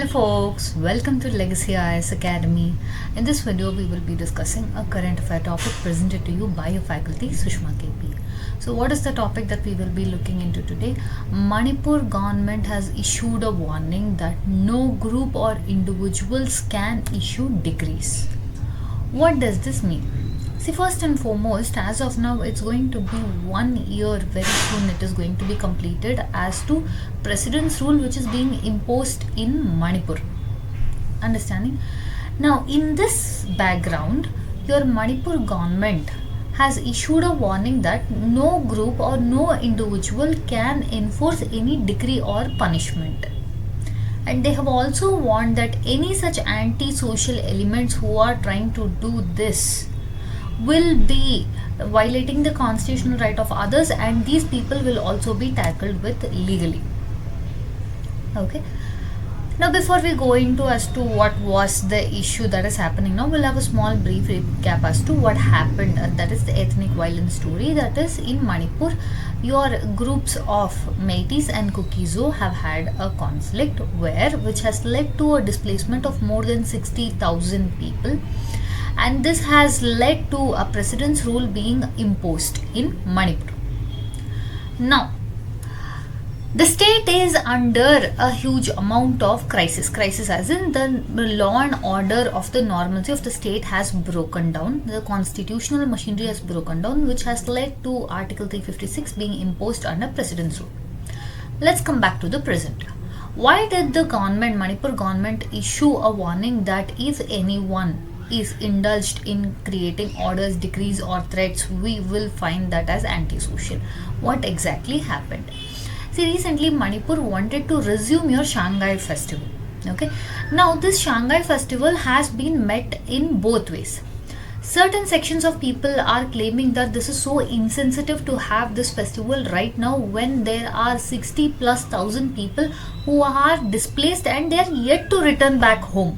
Hello folks, welcome to Legacy IS Academy. In this video, we will be discussing a current affair topic presented to you by your faculty Sushma KP. So what is the topic that we will be looking into today? Manipur government has issued a warning that no group or individuals can issue decrees. What does this mean? See, first and foremost, as of now, it's going to be 1 year very soon. It is going to be completed as to President's rule which is being imposed in Manipur. Understanding? Now, in this background, your Manipur government has issued a warning that no group or no individual can enforce any decree or punishment. And they have also warned that any such anti-social elements who are trying to do this will be violating the constitutional right of others, and these people will also be tackled with legally. Okay. Now, before we go into as to what was the issue that is happening now, we'll have a small brief recap as to what happened. That is the ethnic violence story. That is in Manipur, your groups of Meiteis and Kuki-Meitei have had a conflict which has led to a displacement of more than 60,000 people. And this has led to a president's rule being imposed in Manipur. Now, the state is under a huge amount of crisis as in the law and order of the normalcy of the state has broken down. The constitutional machinery has broken down, which has led to Article 356 being imposed under president's rule. Let's come back to the present. Why did the Manipur government issue a warning that if anyone is indulged in creating orders, decrees or threats, we will find that as antisocial? What exactly happened? See, recently Manipur wanted to resume your Shanghai festival. Okay. Now this Shanghai festival has been met in both ways. Certain sections of people are claiming that this is so insensitive to have this festival right now when there are 60,000+ people who are displaced and they are yet to return back home.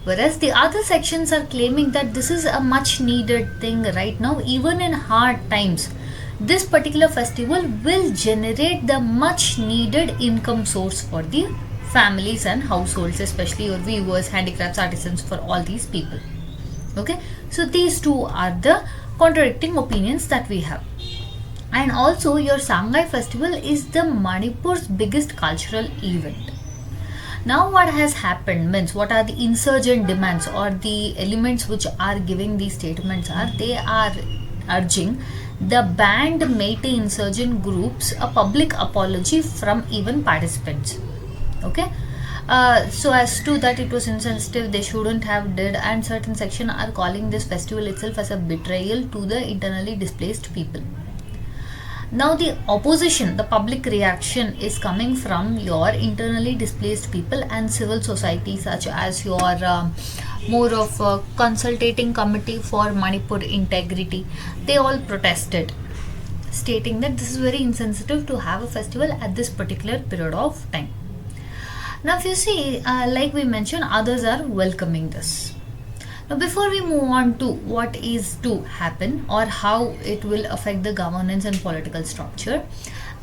Whereas the other sections are claiming that this is a much needed thing right now, even in hard times. This particular festival will generate the much needed income source for the families and households, especially your weavers, handicrafts, artisans, for all these people. Okay, so these two are the contradicting opinions that we have. And also your Shanghai festival is the Manipur's biggest cultural event. Now what has happened means, what are the insurgent demands or the elements which are giving these statements are, they are urging the banned Meitei insurgent groups a public apology from even participants. Okay. So as to that it was insensitive, they shouldn't have did, and certain section are calling this festival itself as a betrayal to the internally displaced people. Now the opposition, the public reaction is coming from your internally displaced people and civil society, such as your more of a consultating committee for Manipur integrity. They all protested, stating that this is very insensitive to have a festival at this particular period of time. Now if you see, like we mentioned, others are welcoming this. Now, before we move on to what is to happen or how it will affect the governance and political structure,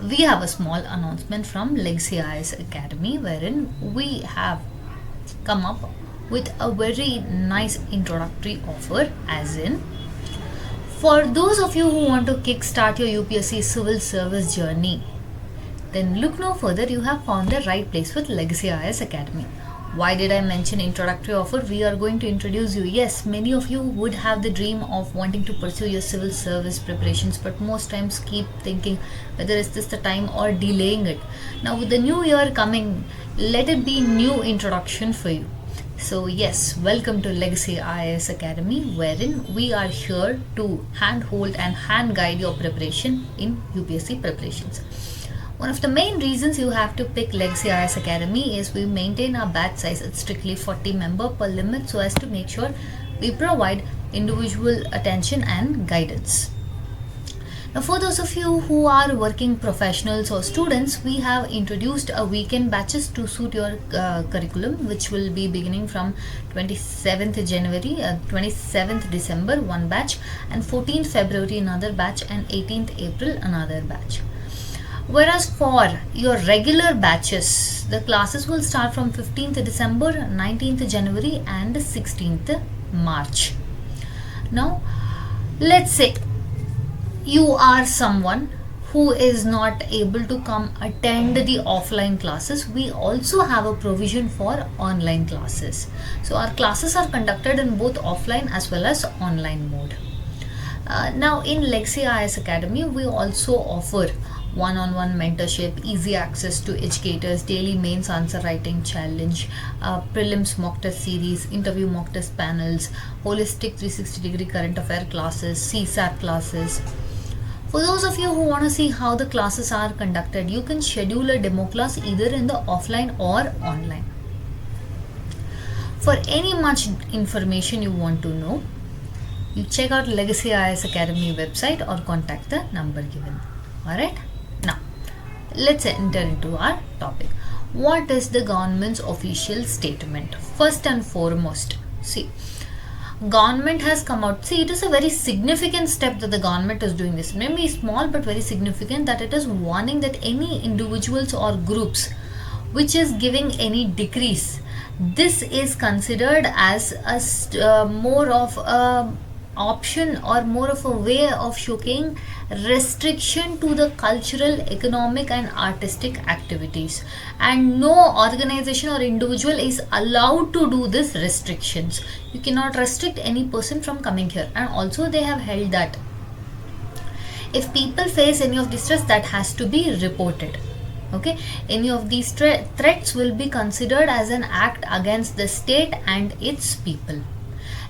we have a small announcement from Legacy IS Academy, wherein we have come up with a very nice introductory offer, as in, for those of you who want to kickstart your UPSC civil service journey, then look no further, you have found the right place with Legacy IS Academy. Why did I mention introductory offer? We are going to introduce you. Yes, many of you would have the dream of wanting to pursue your civil service preparations, but most times keep thinking whether is this the time or delaying it. Now with the new year coming, let it be new introduction for you. So yes, welcome to Legacy IS Academy, wherein we are here to handhold and hand guide your preparation in UPSC preparations. One of the main reasons you have to pick Legacy IS Academy is we maintain our batch size at strictly 40 member per limit, so as to make sure we provide individual attention and guidance. Now for those of you who are working professionals or students, we have introduced a weekend batches to suit your curriculum, which will be beginning from 27th January, 27th December one batch, and 14th February another batch, and 18th April another batch. Whereas for your regular batches, the classes will start from 15th December, 19th January and 16th March. Now, let's say you are someone who is not able to come attend the offline classes. We also have a provision for online classes. So our classes are conducted in both offline as well as online mode. Now in Legacy IAS Academy, we also offer one-on-one mentorship, easy access to educators, daily mains answer writing challenge, prelims mock test series, interview mock test panels, holistic 360-degree current affair classes, CSAT classes. For those of you who want to see how the classes are conducted, you can schedule a demo class either in the offline or online. For any much information you want to know, you check out Legacy IAS Academy website or contact the number given. Alright, now let's enter into our topic. What is the government's official statement? First and foremost, see, government has come out. See, it is a very significant step that the government is doing this. It may be small but very significant, that it is warning that any individuals or groups which is giving any decrees, this is considered as a more of a option or more of a way of showing restriction to the cultural, economic and artistic activities, and no organization or individual is allowed to do this restrictions. You cannot restrict any person from coming here. And also they have held that if people face any of these threats, that has to be reported. Okay, any of these threats will be considered as an act against the state and its people.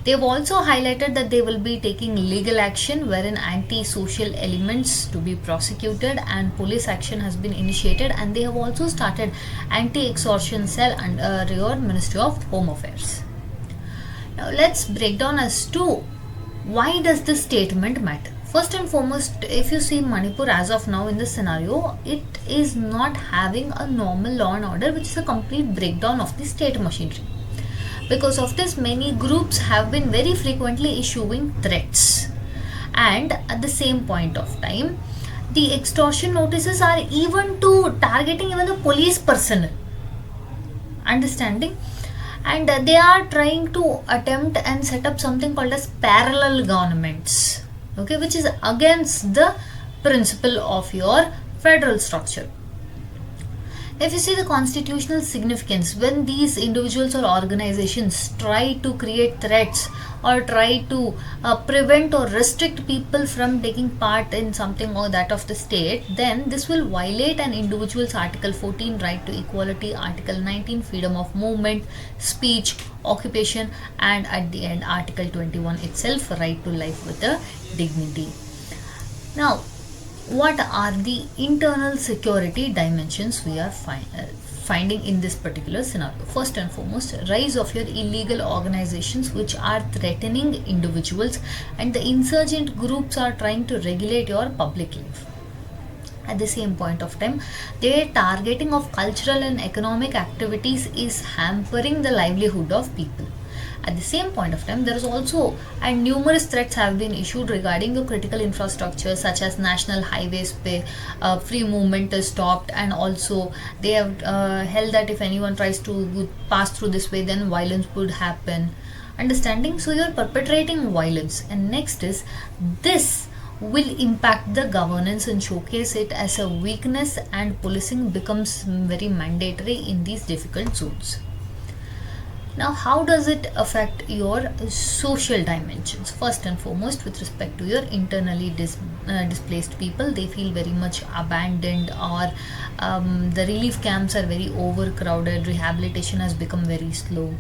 They have also highlighted that they will be taking legal action wherein anti-social elements to be prosecuted and police action has been initiated, and they have also started anti-extortion cell under your Ministry of Home Affairs. Now let's break down as to why does this statement matter. First and foremost, if you see Manipur as of now in this scenario, it is not having a normal law and order, which is a complete breakdown of the state machinery. Because of this, many groups have been very frequently issuing threats, and at the same point of time, the extortion notices are even to targeting even the police personnel. Understanding? And they are trying to attempt and set up something called as parallel governments, okay, which is against the principle of your federal structure. If you see the constitutional significance, when these individuals or organizations try to create threats or try to prevent or restrict people from taking part in something or that of the state, then this will violate an individual's Article 14 right to equality, Article 19 freedom of movement, speech, occupation, and at the end Article 21 itself right to life with a dignity. Now, what are the internal security dimensions we are finding in this particular scenario? First and foremost, rise of your illegal organizations which are threatening individuals, and the insurgent groups are trying to regulate your public life. At the same point of time, their targeting of cultural and economic activities is hampering the livelihood of people. At the same point of time, there is also, and numerous threats have been issued regarding the critical infrastructure such as national highways, free movement is stopped, and also they have held that if anyone tries to pass through this way, then violence would happen. Understanding? So you are perpetrating violence, and next is this will impact the governance and showcase it as a weakness, and policing becomes very mandatory in these difficult zones. Now, how does it affect your social dimensions? First and foremost, with respect to your internally displaced people, they feel very much abandoned, or the relief camps are very overcrowded, rehabilitation has become very slow.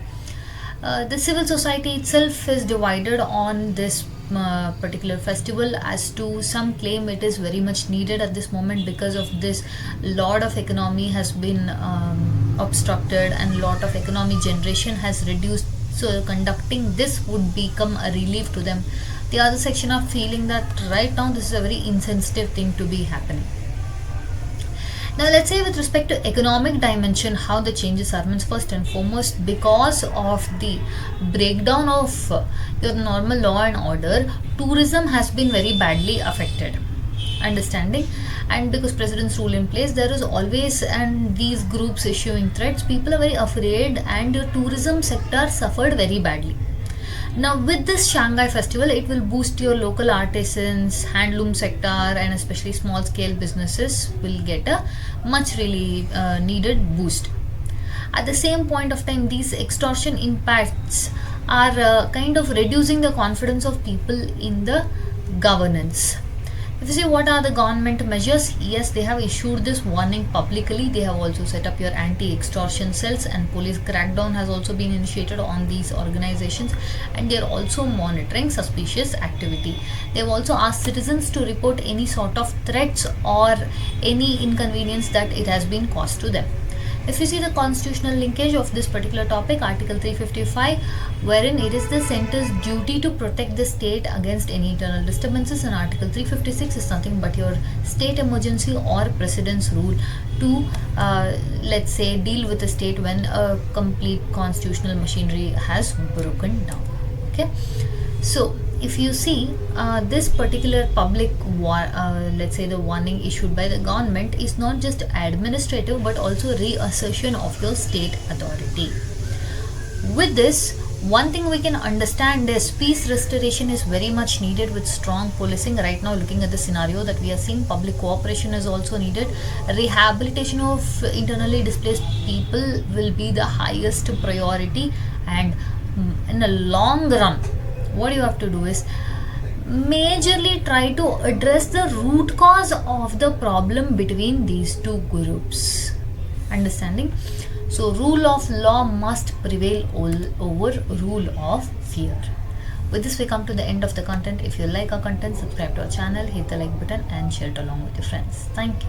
The civil society itself is divided on this particular festival, as to some claim it is very much needed at this moment. Because of this, lot of economy has been obstructed and lot of economic generation has reduced, so conducting this would become a relief to them. The other section are feeling that right now this is a very insensitive thing to be happening. Now let's say with respect to economic dimension, how the changes are. Means first and foremost, because of the breakdown of your normal law and order, tourism has been very badly affected. understanding. And because president's rule in place, there is always and these groups issuing threats, people are very afraid, and the tourism sector suffered very badly. Now with this Shanghai festival, it will boost your local artisans, handloom sector, and especially small scale businesses will get a much really needed boost. At the same point of time, these extortion impacts are kind of reducing the confidence of people in the governance. If you see what are the government measures, yes, they have issued this warning publicly. They have also set up your anti-extortion cells, and police crackdown has also been initiated on these organizations, and they are also monitoring suspicious activity. They have also asked citizens to report any sort of threats or any inconvenience that it has been caused to them. If you see the constitutional linkage of this particular topic, Article 355, wherein it is the center's duty to protect the state against any internal disturbances, and Article 356 is nothing but your state emergency or president's rule to, let's say, deal with the state when a complete constitutional machinery has broken down. Okay, so if you see this particular public let's say the warning issued by the government is not just administrative but also reassertion of your state authority. With this, one thing we can understand is peace restoration is very much needed with strong policing. Right now, looking at the scenario that we are seeing, public cooperation is also needed. Rehabilitation of internally displaced people will be the highest priority, and in the long run, what you have to do is majorly try to address the root cause of the problem between these two groups. Understanding? So rule of law must prevail over rule of fear. With this, we come to the end of the content. If you like our content, subscribe to our channel, hit the like button and share it along with your friends. Thank you.